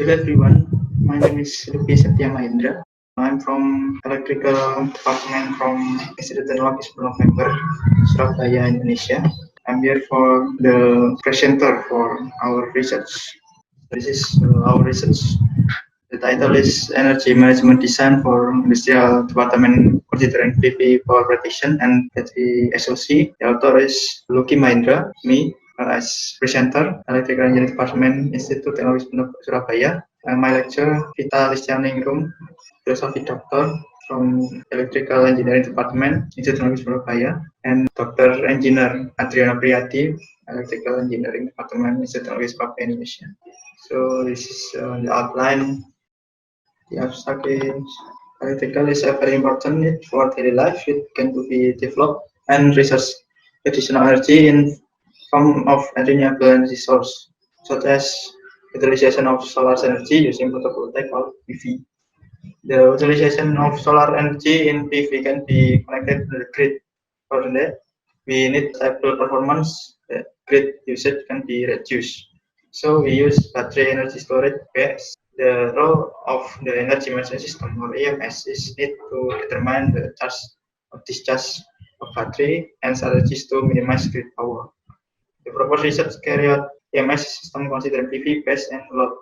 Hello everyone, my name is Lupi Satya Mahendra. I'm from Electrical Department from Institut Teknologi 10 November, Surabaya, Indonesia. I'm here for the presenter for our research. This is our research. The title is Energy Management Design for Industrial Department considering PV Power Prediction and Battery SOC. The author is Luki Mahendra, me as presenter, Electrical Engineering Department, Institut Teknologi Surabaya. My lecturer, Vita Listianingrum, Philosophy Doctor from Electrical Engineering Department, Institut Teknologi Surabaya, and Dr. Engineer Adriana Priyati, Electrical Engineering Department, Institut Teknologi Surabaya, Indonesia. So this is the outline. The abstract is electrical is a very important need for daily life. It can be developed and research additional energy in form of renewable energy source, such as utilization of solar energy using photovoltaic or PV. The utilization of solar energy in PV can be connected to the grid. For that, we need stable performance. The grid usage can be reduced. So we use battery energy storage BESS. The role of the energy management system or EMS is need to determine the charge or discharge of battery and strategies to minimize grid power. The proposed research carry out EMS system considering PV, BESS, and load.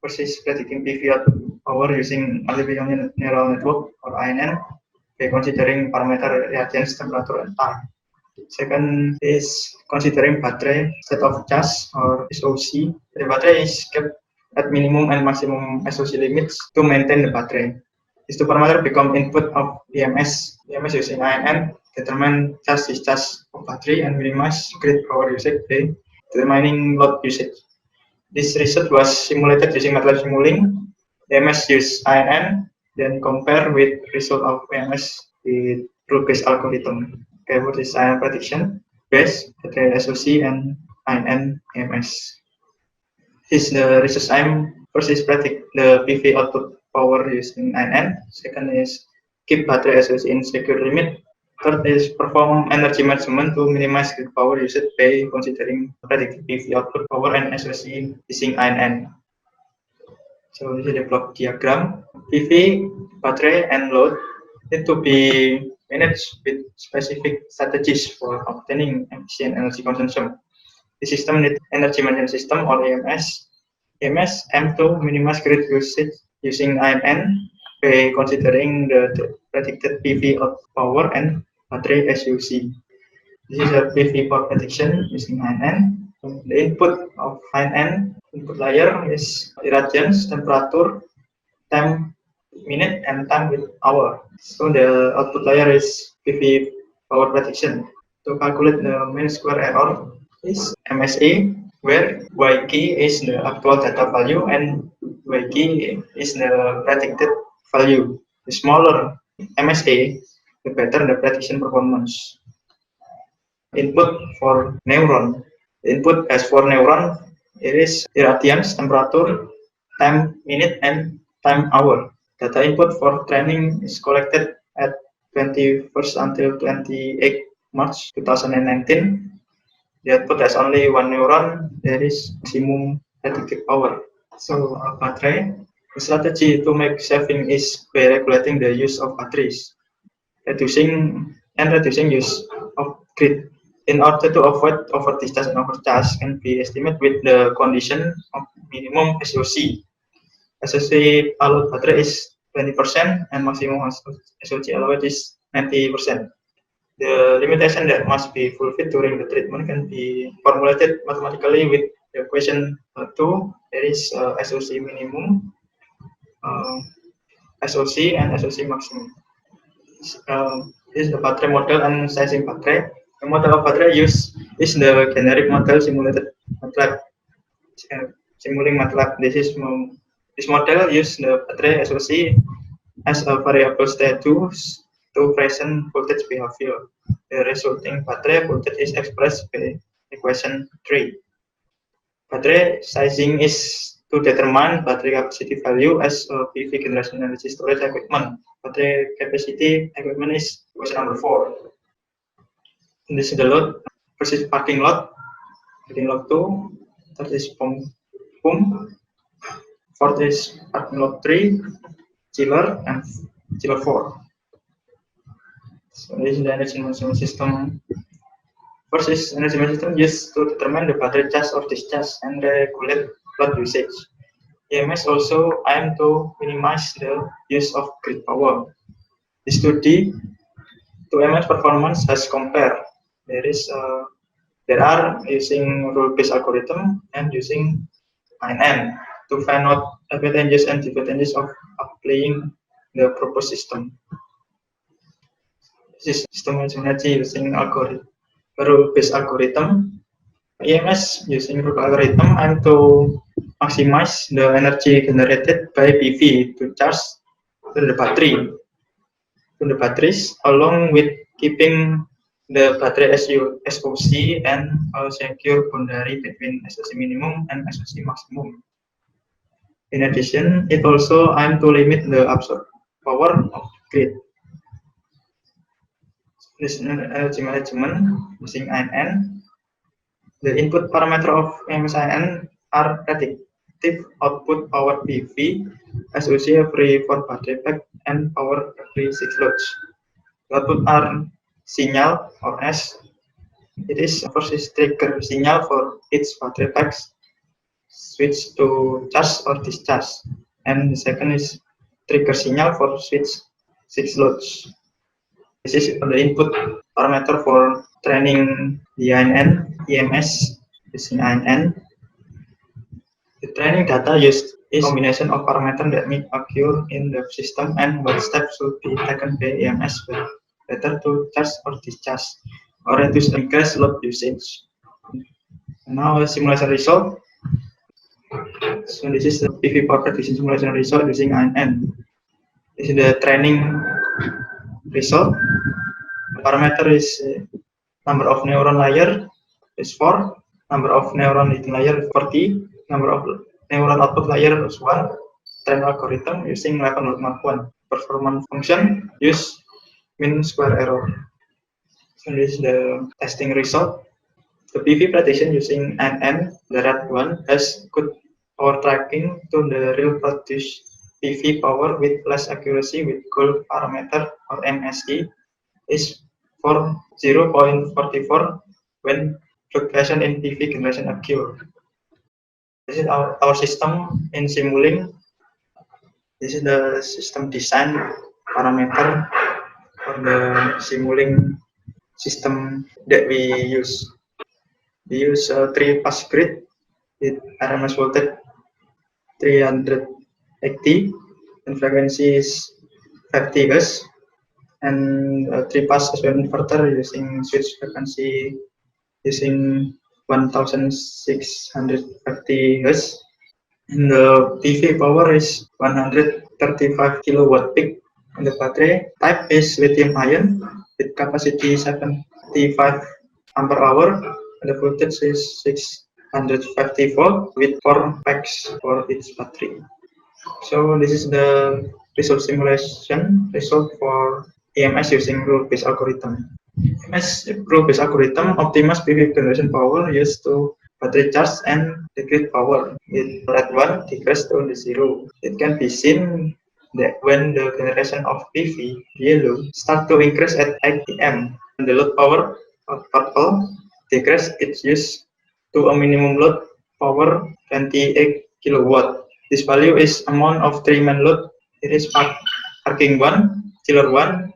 First is predicting PV output power using artificial neural network or ANN by considering parameter reactance, temperature, and time. Second is considering battery state of charge or SOC. The battery is kept at minimum and maximum SOC limits to maintain the battery. These two parameters become input of EMS. EMS using ANN determine charge discharge of battery and minimize grid power usage by determining load usage. This research was simulated using MATLAB Simulink. EMS use ANN, then compare with result of EMS with rule-based algorithm. Okay, what is ANN prediction? BESS, battery SOC, and ANN EMS. This the research aim. First is predict the PV output power using ANN. Second is keep battery SOC in secure limit. Third is perform energy management to minimize grid power usage by considering predicted PV output power and SOC using ANN. So this is the block diagram. PV, battery, and load need to be managed with specific strategies for obtaining efficient energy consumption. The system needs energy management system or EMS. EMS aim to minimize grid usage using ANN by considering the predicted PV output power and battery SOC. This is a PV power prediction using ANN. The input of ANN input layer is irradiance, temperature, time minute, and time with hour. So the output layer is PV power prediction. To calculate the mean square error is MSA, where Y key is the actual data value and Y key is the predicted value. The smaller MSA, the better the prediction performance. Input for neuron. The input as for neuron, it is irradiance, temperature, time minute, and time hour. Data input for training is collected at 21st until 28 March 2019. The output has only one neuron, there is maximum predicted power. So battery, the strategy to make saving is by regulating the use of batteries, reducing use of grid. In order to avoid over discharge and overcharge can be estimated with the condition of minimum SOC. SOC allowed battery is 20% and maximum SOC allowed is 90%. The limitation that must be fulfilled during the treatment can be formulated mathematically with the equation 2. There is SOC minimum, SOC, and SOC maximum. This is the battery model and sizing battery. The model of battery used is the generic model simulated MATLAB. Simulating MATLAB. This model uses the battery SOC as a variable status to present voltage behavior. The resulting battery voltage is expressed by equation 3. Battery sizing is to determine battery capacity value as a PV generation energy storage equipment. Battery capacity equipment is equation number 4. This is the load. First is parking load. Parking load 2. That is pump. Fourth is parking lot 3, chiller, and chiller 4. So this is the energy management system. First is energy management system used to determine the battery charge or discharge and regulate load usage. EMS also aim to minimize the use of grid power. The study to EMS performance as compared. There are using rule-based algorithm and using INN to find out advantages and disadvantages of applying the proposed system. This is system energy using algorithm, rule-based algorithm. EMS using rule algorithm and to maximize the energy generated by PV to charge the batteries along with keeping the battery SOC and a secure boundary between SOC minimum and SOC maximum. In addition, it also aims to limit the absorbed power of the grid. This energy management using INN. The input parameter of EMS-INN are predictive output power PV, SOC free for battery pack, and power free 6 loads. The output are signal or S. It is first is trigger signal for each battery packs switch to charge or discharge, and the second is trigger signal for switch 6 loads. This is the input parameter for training the INN EMS using INN. The training data used is a combination of parameters that may occur in the system and what steps should be taken by EMS whether to charge or discharge or reduce increase load usage. Now a simulation result. So this is the PV power prediction simulation result using INN. This is the training result. The parameter is number of neuron layer is 4, number of neuron leading layer is 40, number of neuron output layer is 1. Train algorithm using 11.1. Performance function use mean square error. So this is the testing result. The PV prediction using INN, the red one, has good power tracking to the real produced PV power with less accuracy with goal parameter or MSE is for 0.44 when fluctuation in PV generation occur. This is our system in Simulink. This is the system design parameter for the Simulink system that we use. We use a 3-pass grid with RMS voltage 380 and frequency is 50 Hz, and 3-pass SPM inverter using switch frequency using 1650 Hz. And the PV power is 135 kilowatt peak. And the battery type is lithium ion with capacity 75 ampere hour. And the voltage is 650 volt with 4 packs for each battery. So this is the result simulation result for EMS using rule-based algorithm. EMS rule-based algorithm optimize PV generation power used to battery charge and the grid power. With red one decrease to the 0. It can be seen that when the generation of PV yellow start to increase at 8 pm, and the load power of purple decrease its use to a minimum load power 28 kilowatt. This value is amount of 3 main load. It is parking 1, chiller 1,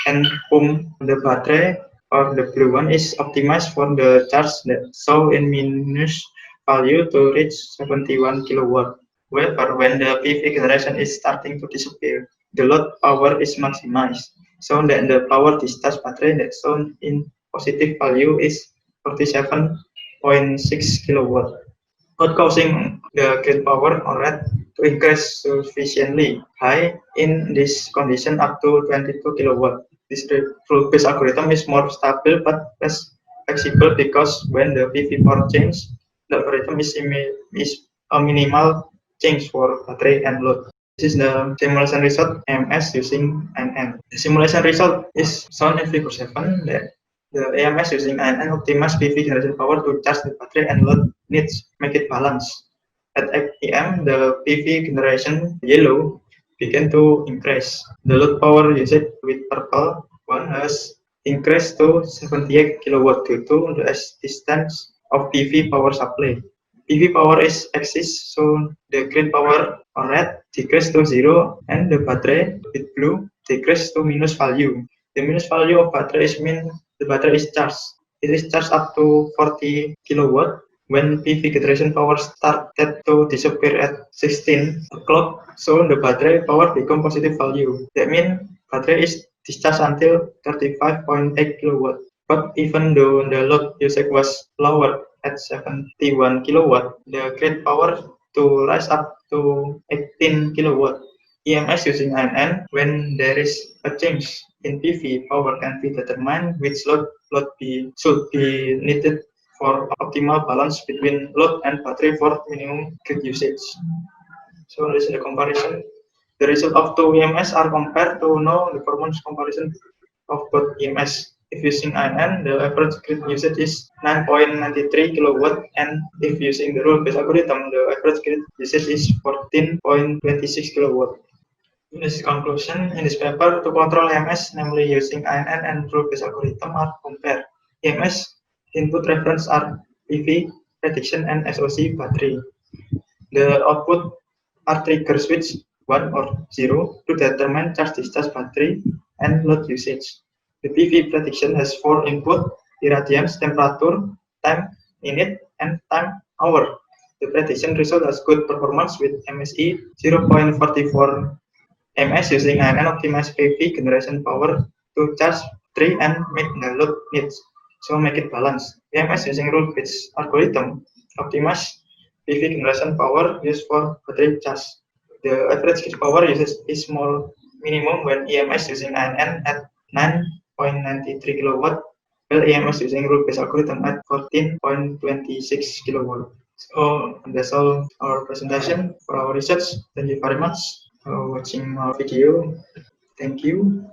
and pump. The battery or the blue one is optimized for the charge that show in minus value to reach 71 kilowatt. However, when the PV generation is starting to disappear, the load power is maximized, so that the power discharge battery that shown in positive value is 47.6 kilowatt, not causing the grid power or red to increase sufficiently high in this condition up to 22 kilowatt. This rule-based algorithm is more stable but less flexible because when the PV power change, the algorithm is a minimal change for battery and load. This is the simulation result EMS using INN. The simulation result is shown in figure 7 that the EMS using INN optimize PV generation power to charge the battery and load needs make it balance. At 8 p.m., the PV generation yellow began to increase. The load power usage with purple one has increased to 78 kilowatt due to the existence of PV power supply. PV power is exists, so the grid power on red decreased to 0 and the battery with blue decreased to minus value. The minus value of battery is mean the battery is charged. It is charged up to 40 kilowatt when PV generation power started to disappear at 16 o'clock, so the battery power become positive value. That means battery is discharged until 35.8 kilowatt. But even though the load usage was lower at 71 kilowatt, the grid power to rise up to 18 kilowatt. EMS using INN when there is a change in PV power can be determined which load should be needed for optimal balance between load and battery for minimum grid usage. So this is a comparison. The result of two EMS are compared to know the performance comparison of both EMS. If using INN, the average grid usage is 9.93 kilowatt, and if using the rule-based algorithm, the average grid usage is 14.26 kilowatt. In this conclusion, in this paper, to control EMS, namely using INN and rule-based algorithm, are compared. EMS input reference are PV, prediction, and SOC battery. The output are trigger switch 1 or 0 to determine charge discharge battery and load usage. The PV prediction has 4 input: irradiance, temperature, time minute, and time hour. The prediction result has good performance with MSE 0.44 ms using INN optimized PV generation power to charge battery and meet the load needs. So make it balance. EMS using rule-based algorithm optimize PV generation power used for battery charge. The average grid power usage is small minimum when EMS using INN at 9.93 kilowatt, while EMS using rule-based algorithm at 14.26 kilowatt. So that's all our presentation for our research. Thank you very much for watching our video. Thank you.